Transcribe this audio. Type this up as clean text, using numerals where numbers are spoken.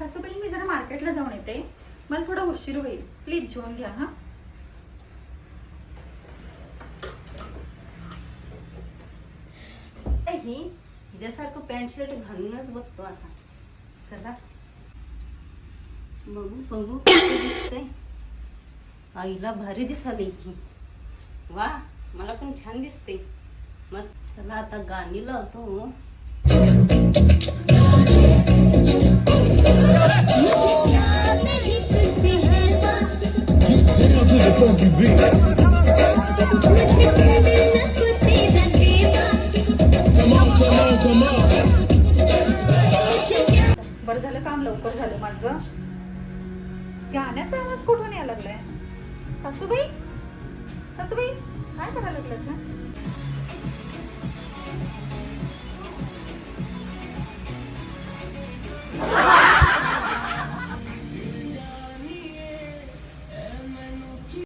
सासूबाई मी जरा मार्केटला जाऊन येते, मला थोडा उशीर होईल, प्लीज जेवून घ्या हा. ही हिच्यासारखं पॅन्ट शर्ट घालूनच बघतो आता. चला बघू बघू कसं दिसतंय. आईला भारी दिसाली की. वा मला पण छान दिसते मस्त. चला आता गाणी लावतो. बरं झालं, काम लवकर झालं माझं. गाण्याचा आवाज कुठून यायला लागलाय? सासूबाई सासूबाई काय करायला लागलात ना?